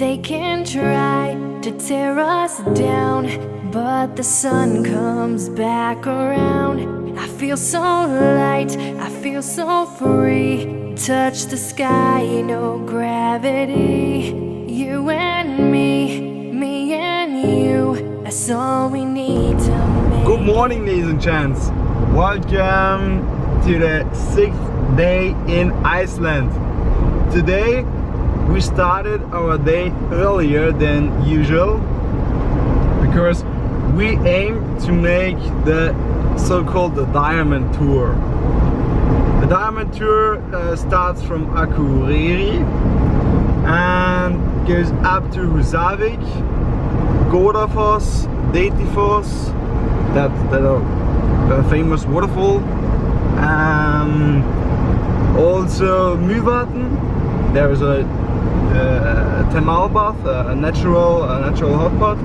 They can try to tear us down, but the sun comes back around. I feel so light, I feel so free. Touch the sky, no gravity. You and me and you, that's all we need to make. Good morning, ladies and gents. Welcome to the 6th day in Iceland. Today we started our day earlier than usual because we aim to make the so-called Diamond Tour. The Diamond Tour starts from Akureyri and goes up to Húsavík, Godafoss, Deitifoss, that are famous waterfall, also Mývatn. There is a thermal bath, a natural hot pot,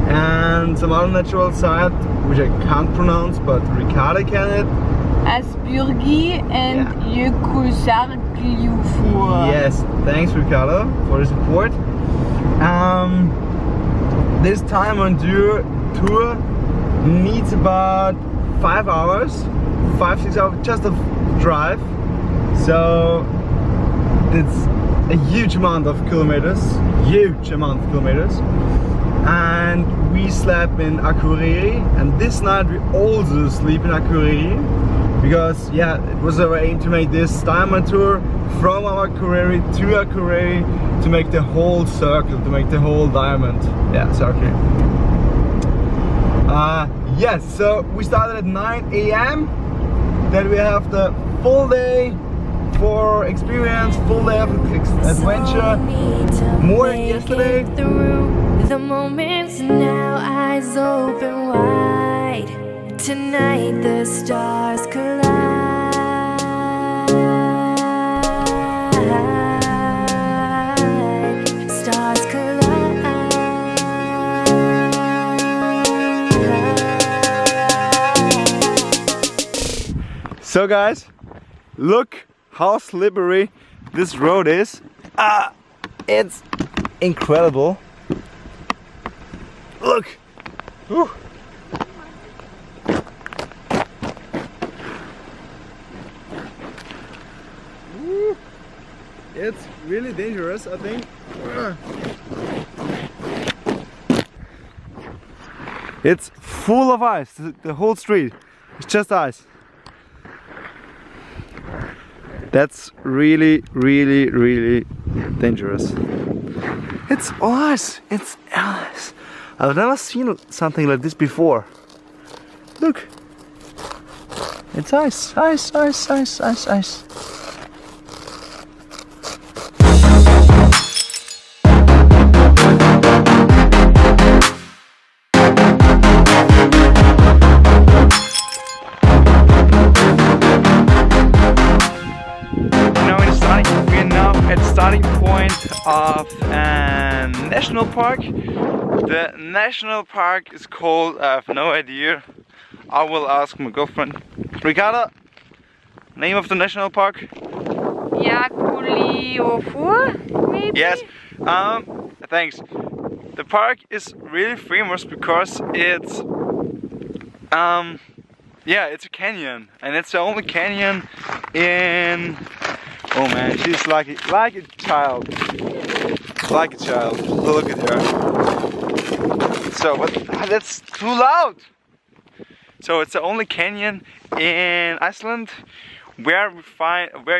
and some other natural site which I can't pronounce, but Ricardo can it. Asbjørgi and Jökulsárgljúfur. Yes, thanks Ricardo for the support. This time on tour needs about 5 hours, 5-6 hours just of drive. So it's a huge amount of kilometers, and we slept in Akureyri, and this night we also sleep in Akureyri because yeah, it was our aim to make this diamond tour from Akureyri to Akureyri, to make the whole circle, to make the whole diamond circle. Yes, so we started at 9 AM. Then we have the full day for experience, full day of adventure, more than yesterday. The moments now, eyes open wide. Tonight the stars collide. Stars collide. So guys, look how slippery this road is. It's incredible. Look. Whew. It's really dangerous, I think. It's full of ice. The whole street is just ice. That's really dangerous. It's ice. It's ice. I've never seen something like this before. Look. It's ice. Ice. Starting point of a national park. The national park is called, I have no idea. I will ask my girlfriend. Ricardo, name of the national park? Jökulsárgljúfur, maybe? Yes, thanks. The park is really famous because it's it's a canyon, and it's the only canyon in. Oh man, she's like a child. Like a child. Look at her. So, but that's too loud. So it's the only canyon in Iceland where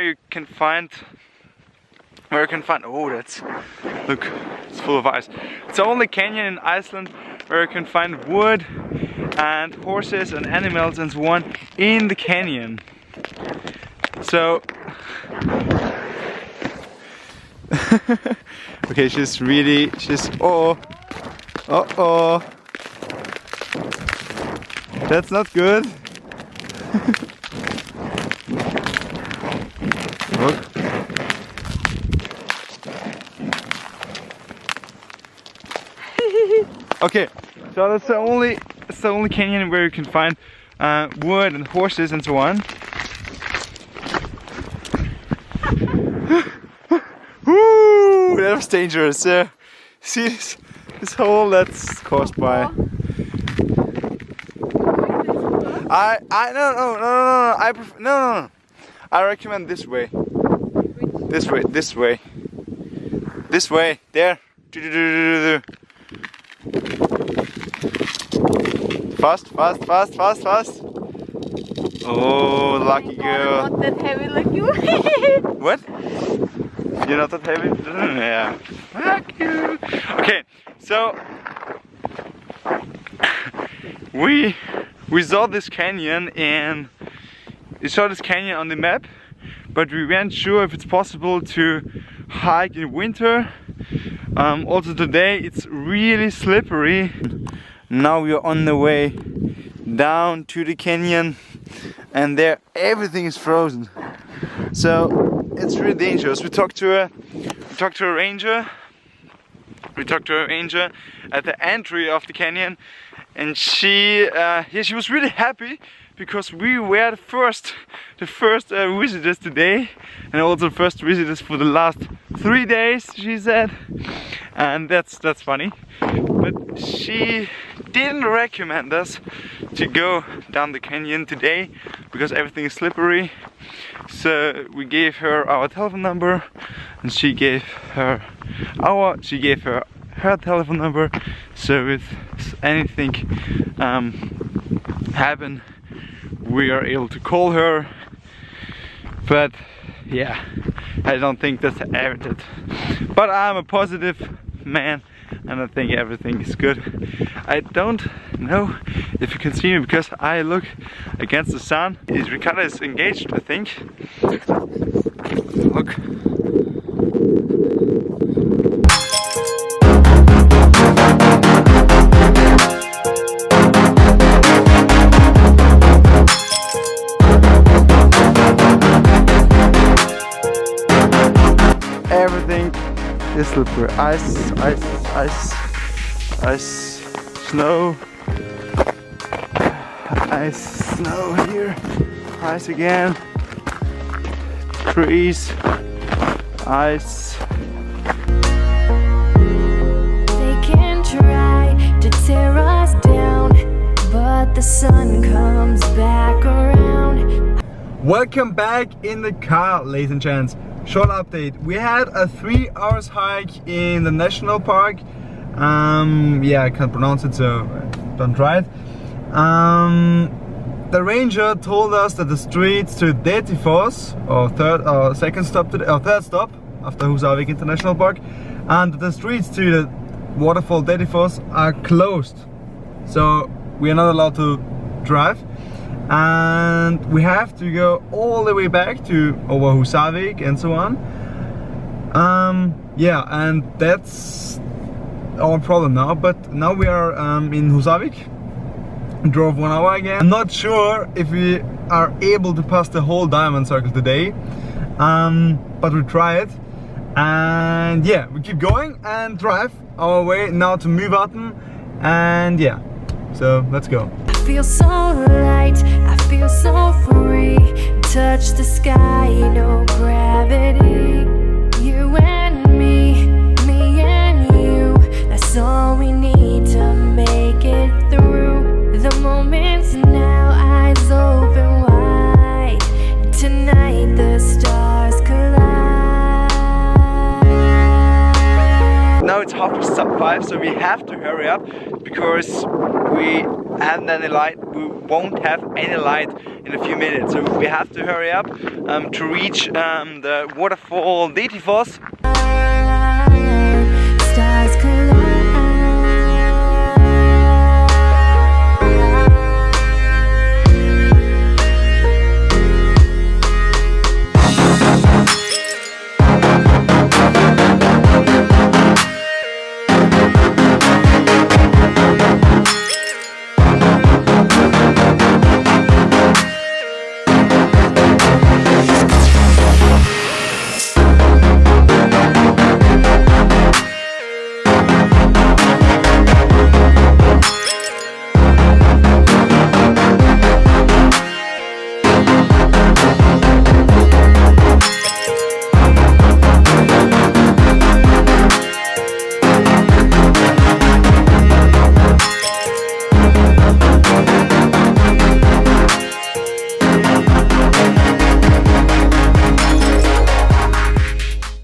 you can find. Oh, that's, look, it's full of ice. It's the only canyon in Iceland where you can find wood and horses and animals and so on in the canyon. So okay, she's oh, that's not good. Look. Okay, so that's the only canyon where you can find wood and horses and so on. Woo, that was dangerous. See this hole that's caused by. No. I recommend this way. This way. There. Fast. Oh, lucky girl. I'm not that heavy like you. What? You're not that heavy? Yeah. Fuck you. Okay, so we saw this canyon and we saw this canyon on the map, but we weren't sure if it's possible to hike in winter. Also today it's really slippery. Now we are on the way down to the canyon, and there everything is frozen. So it's really dangerous. We talked to a ranger. We talked to a ranger at the entry of the canyon, and she was really happy because we were the first visitors today, and also the first visitors for the last 3 days, she said. And that's funny. But she didn't recommend us to go down the canyon today because everything is slippery. So we gave her our telephone number, and she gave her her telephone number. So if anything happen, we are able to call her. But yeah, I don't think that's evident. But I'm a positive man, and I think everything is good. I don't know if you can see me because I look against the sun. Ricardo is engaged, I think. Look. Everything is slippery. Snow here, ice again, trees, ice. They can try to tear us down, but the sun comes back around. Welcome back in the car, ladies and gents. Short update. We had a 3 hours hike in the national park. Yeah, I can't pronounce it, so don't try it. The ranger told us that the streets to Dettifoss, or third stop after Husavik International Park, and the streets to the Waterfall Dettifoss are closed. So we are not allowed to drive, and we have to go all the way back to over Husavik and so on. Yeah, and that's our problem now. But now we are in Husavik. Drove 1 hour again. I'm not sure if we are able to pass the whole diamond circle today, but we try it. And yeah, we keep going and drive our way now to Myrvatn. And yeah, so let's go. I feel so light, I feel so free. Touch the sky, no gravity. You and me and you. That's all we need to make it through. The moment's now, eyes open wide. Tonight the stars collide. Now it's 5:30, so we have to hurry up because we haven't any light. We won't have any light in a few minutes, so we have to hurry up to reach the Waterfall Dettifoss.